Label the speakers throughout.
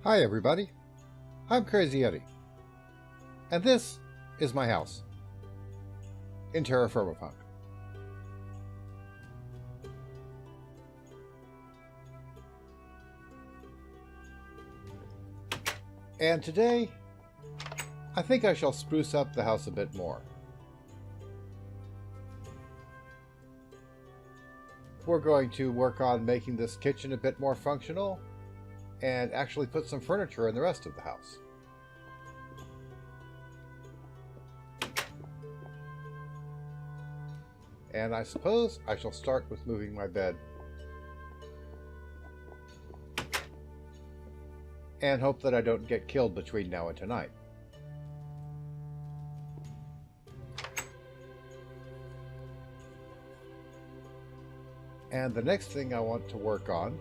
Speaker 1: Hi everybody, I'm Crazy Eddie, and this is my house in Terra Firma. And today, I think I shall spruce up the house a bit more. We're going to work on making this kitchen a bit more functional and actually put some furniture in the rest of the house. And I suppose I shall start with moving my bed and hope that I don't get killed between now and tonight. And the next thing I want to work on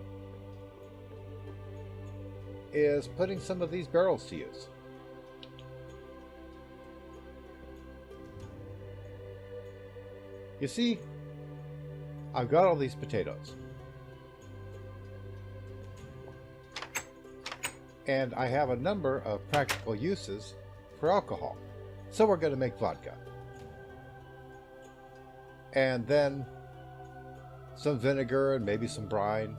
Speaker 1: is putting some of these barrels to use. You see, I've got all these potatoes. And I have a number of practical uses for alcohol. So we're going to make vodka. And then some vinegar and maybe some brine.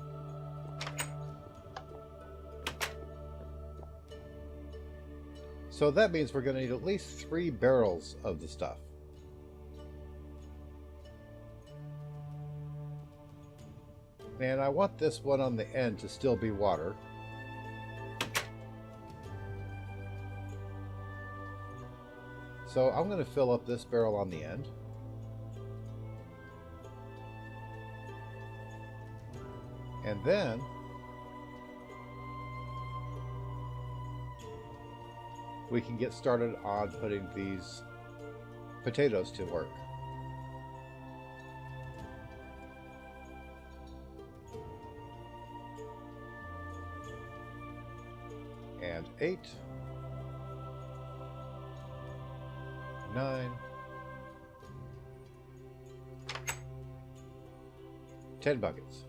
Speaker 1: So that means we're going to need at least 3 barrels of the stuff. And I want this one on the end to still be water. So I'm going to fill up this barrel on the end. And then we can get started on putting these potatoes to work. And 8, 9, 10 buckets.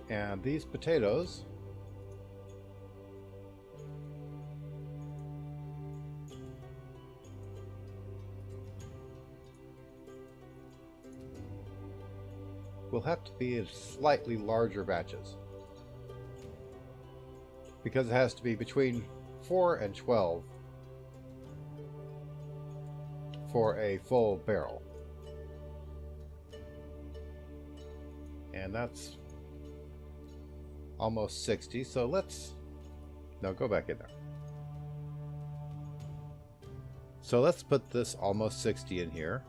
Speaker 1: And these potatoes will have to be in slightly larger batches because it has to be between 4 and 12 for a full barrel. And that's almost 60, so go back in there. So let's put this almost 60 in here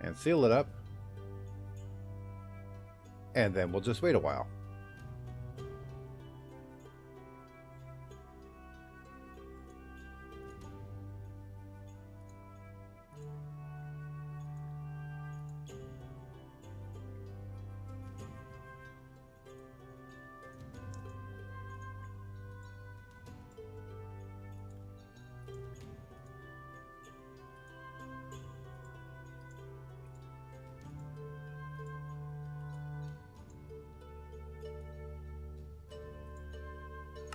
Speaker 1: and seal it up, and then we'll just wait a while.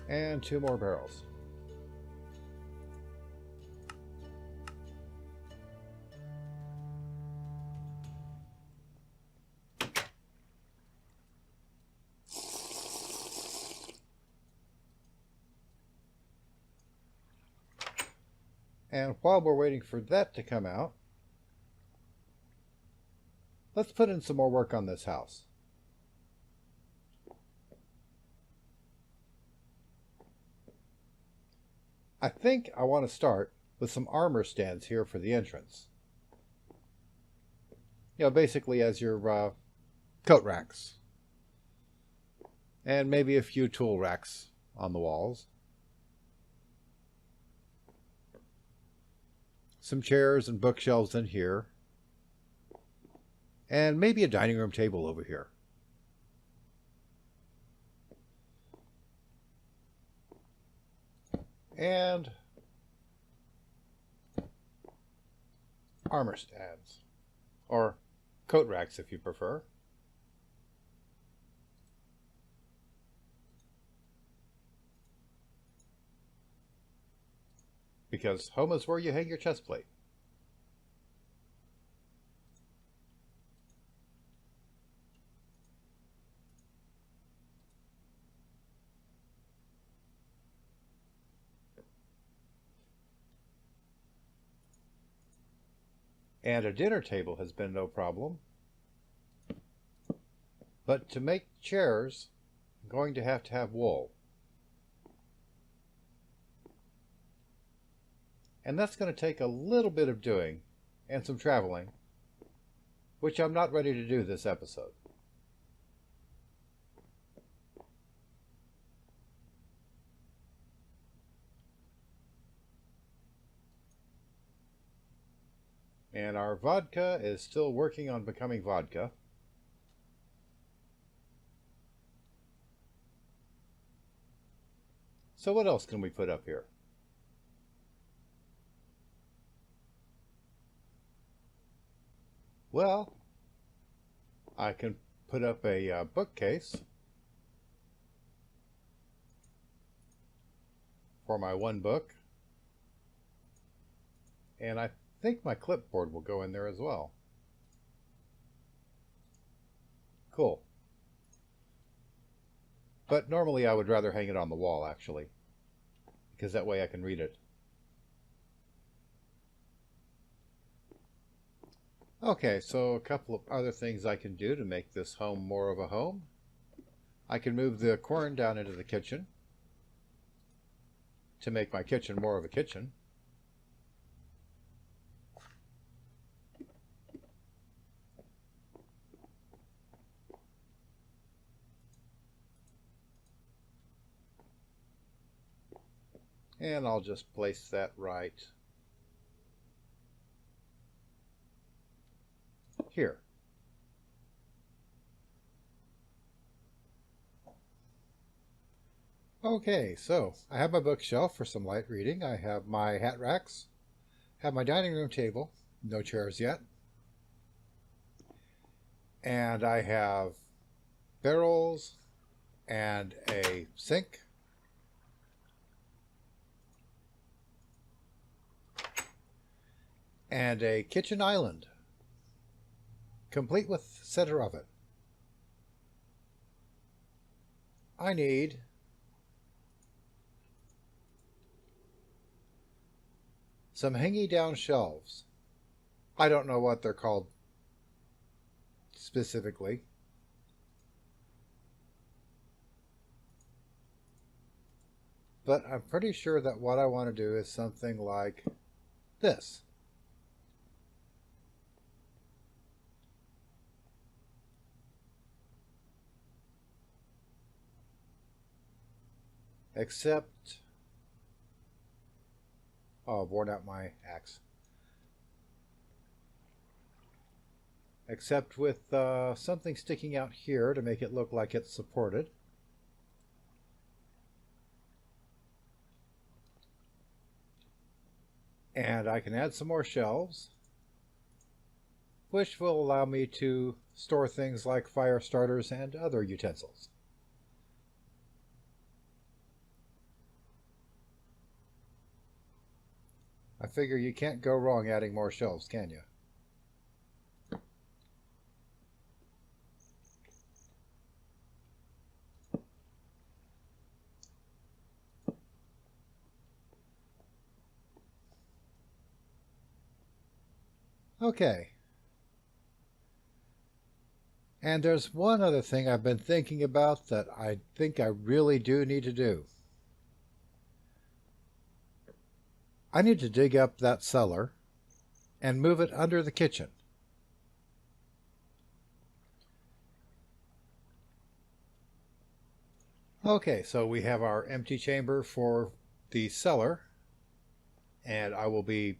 Speaker 1: And 2 more barrels. And while we're waiting for that to come out, let's put in some more work on this house. I think I want to start with some armor stands here for the entrance. You know, basically as your coat racks. And maybe a few tool racks on the walls. Some chairs and bookshelves in here. And maybe a dining room table over here. And armor stands, or coat racks if you prefer. Because home is where you hang your chest plate. And a dinner table has been no problem. But to make chairs, I'm going to have wool. And that's going to take a little bit of doing and some traveling, which I'm not ready to do this episode. And our vodka is still working on becoming vodka. So what else can we put up here? Well, I can put up a bookcase for my one book. And I think my clipboard will go in there as well. Cool. But normally I would rather hang it on the wall, actually, because that way I can read it. Okay, so a couple of other things I can do to make this home more of a home. I can move the corn down into the kitchen to make my kitchen more of a kitchen. And I'll just place that right here. Okay, so I have my bookshelf for some light reading. I have my hat racks, have my dining room table, no chairs yet. And I have barrels and a sink. And a kitchen island, complete with center oven. I need some hanging down shelves. I don't know what they're called specifically. But I'm pretty sure that what I want to do is something like this. Except, oh, I've worn out my axe. Except with something sticking out here to make it look like it's supported. And I can add some more shelves, which will allow me to store things like fire starters and other utensils. I figure you can't go wrong adding more shelves, can you? Okay. And there's one other thing I've been thinking about that I think I really do need to do. I need to dig up that cellar and move it under the kitchen. Okay, so we have our empty chamber for the cellar, and I will be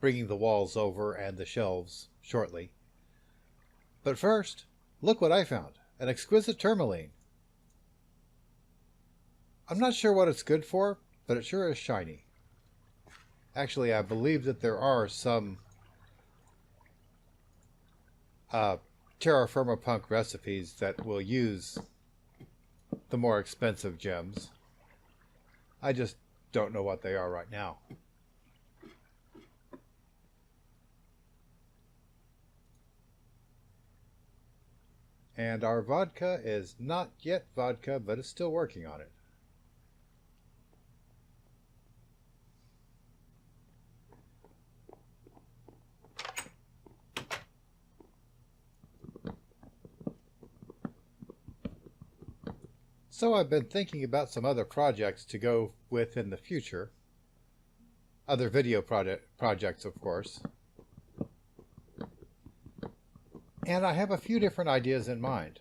Speaker 1: bringing the walls over and the shelves shortly. But first, look what I found, an exquisite tourmaline. I'm not sure what it's good for, but it sure is shiny. Actually, I believe that there are some uh, Terra Firma Punk recipes that will use the more expensive gems. I just don't know what they are right now. And our vodka is not yet vodka, but it's still working on it. So I've been thinking about some other projects to go with in the future. Other video projects, of course. And I have a few different ideas in mind.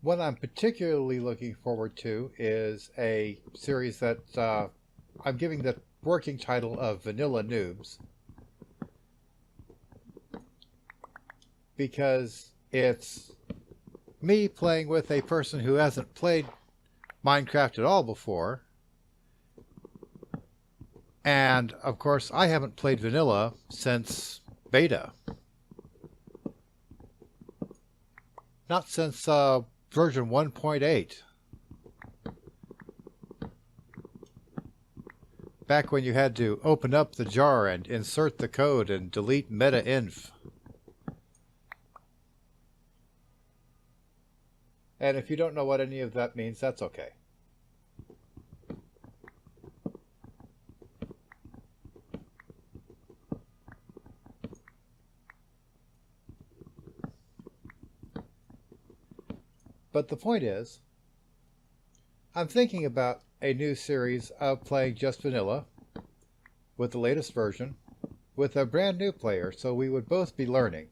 Speaker 1: What I'm particularly looking forward to is a series that I'm giving the working title of Vanilla Noobs, because it's me playing with a person who hasn't played Minecraft at all before. And, of course, I haven't played vanilla since beta. Not since version 1.8. Back when you had to open up the jar and insert the code and delete meta-inf. And if you don't know what any of that means, that's okay. But the point is, I'm thinking about a new series of playing just vanilla with the latest version with a brand new player, so we would both be learning.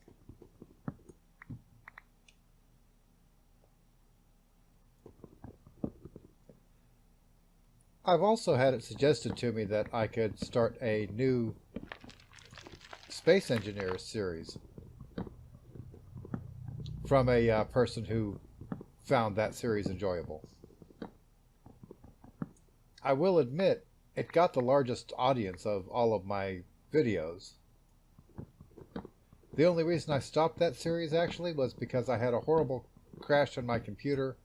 Speaker 1: I've also had it suggested to me that I could start a new Space Engineers series from a person who found that series enjoyable. I will admit, it got the largest audience of all of my videos. The only reason I stopped that series actually was because I had a horrible crash on my computer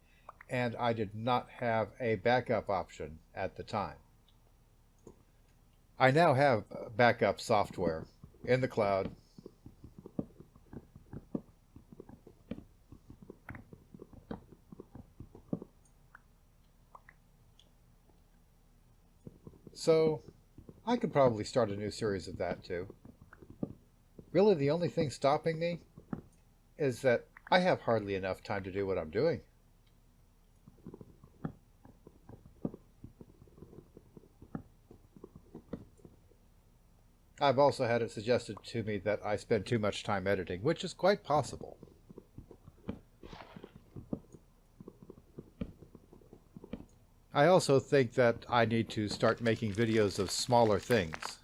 Speaker 1: and I did not have a backup option at the time. I now have backup software in the cloud. So, I could probably start a new series of that too. Really, the only thing stopping me is that I have hardly enough time to do what I'm doing. I've also had it suggested to me that I spend too much time editing, which is quite possible. I also think that I need to start making videos of smaller things.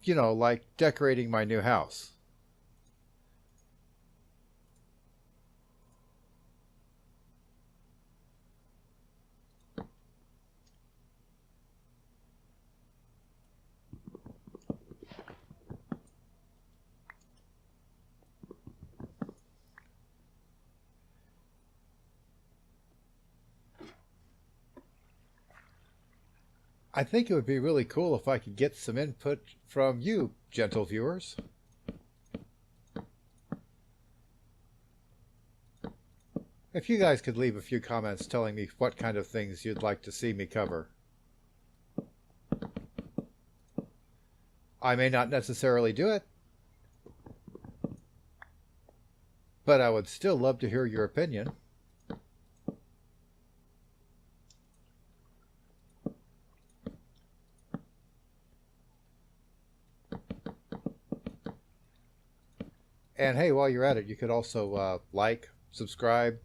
Speaker 1: You know, like decorating my new house. I think it would be really cool if I could get some input from you, gentle viewers. If you guys could leave a few comments telling me what kind of things you'd like to see me cover. I may not necessarily do it, but I would still love to hear your opinion. And hey, while you're at it, you could also like, subscribe,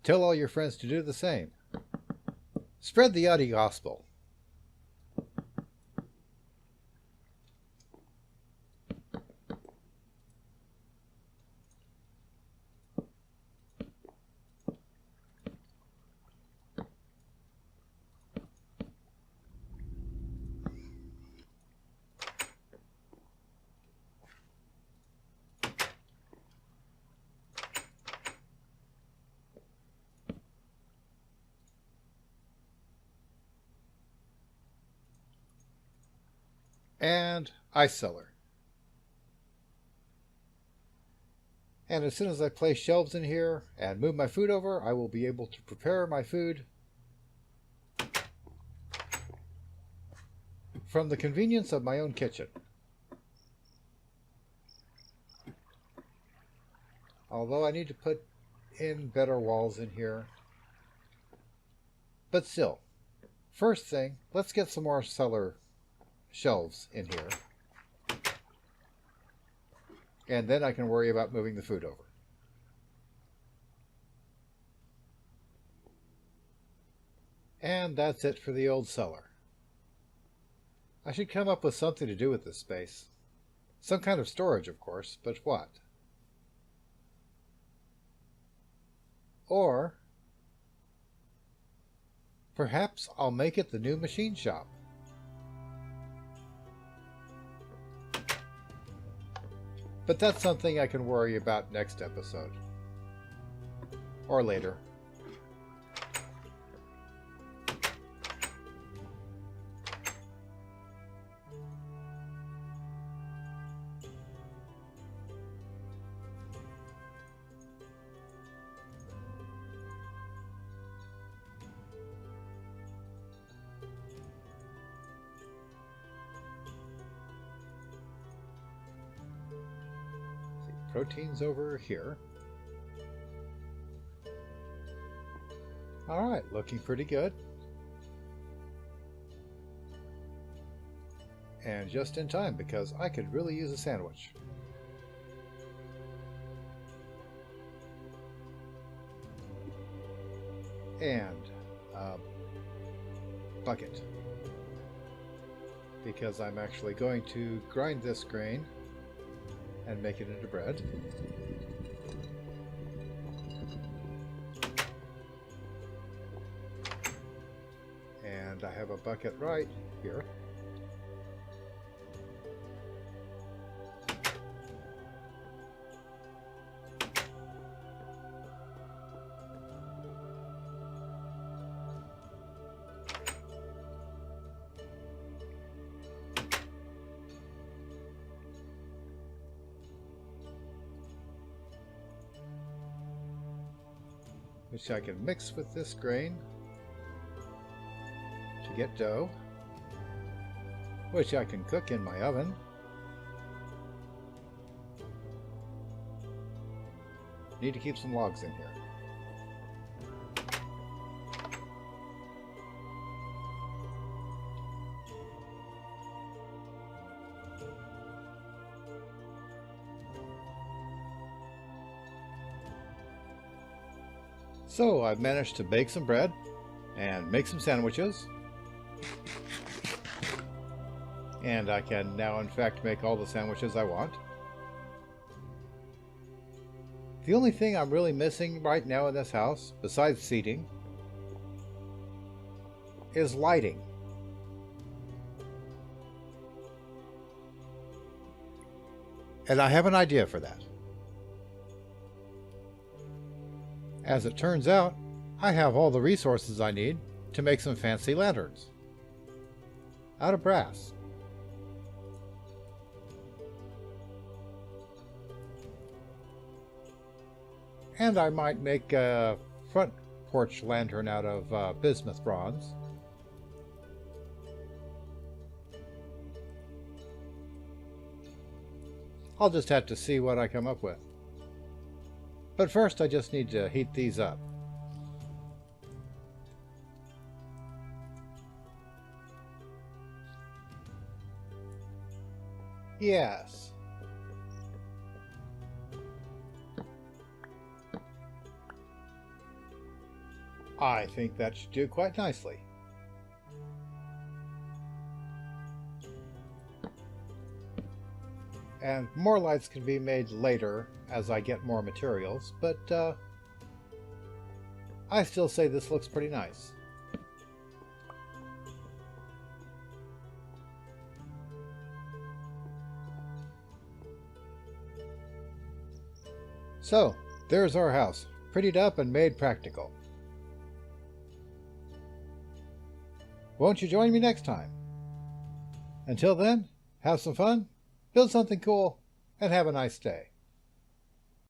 Speaker 1: tell all your friends to do the same. Spread the Yachty gospel. and ice cellar. And as soon as I place shelves in here and move my food over, I will be able to prepare my food from the convenience of my own kitchen. Although I need to put in better walls in here. But still, first thing, let's get some more cellar shelves in here. And then I can worry about moving the food over. And that's it for the old cellar. I should come up with something to do with this space. Some kind of storage, of course, but what? Or perhaps I'll make it the new machine shop. But that's something I can worry about next episode. Or later. Proteins over here. Alright, looking pretty good. And just in time, because I could really use a sandwich. And a bucket. Because I'm actually going to grind this grain and make it into bread. And I have a bucket right here. Which I can mix with this grain to get dough, which I can cook in my oven. Need to keep some logs in here. So I've managed to bake some bread and make some sandwiches. And I can now in fact make all the sandwiches I want. The only thing I'm really missing right now in this house, besides seating, is lighting. And I have an idea for that. As it turns out, I have all the resources I need to make some fancy lanterns. Out of brass. And I might make a front porch lantern out of bismuth bronze. I'll just have to see what I come up with. But first I just need to heat these up. Yes. I think that should do quite nicely. And more lights can be made later as I get more materials, but I still say this looks pretty nice. So, there's our house, prettied up and made practical. Won't you join me next time? Until then, Have some fun, build something cool, and have a nice day.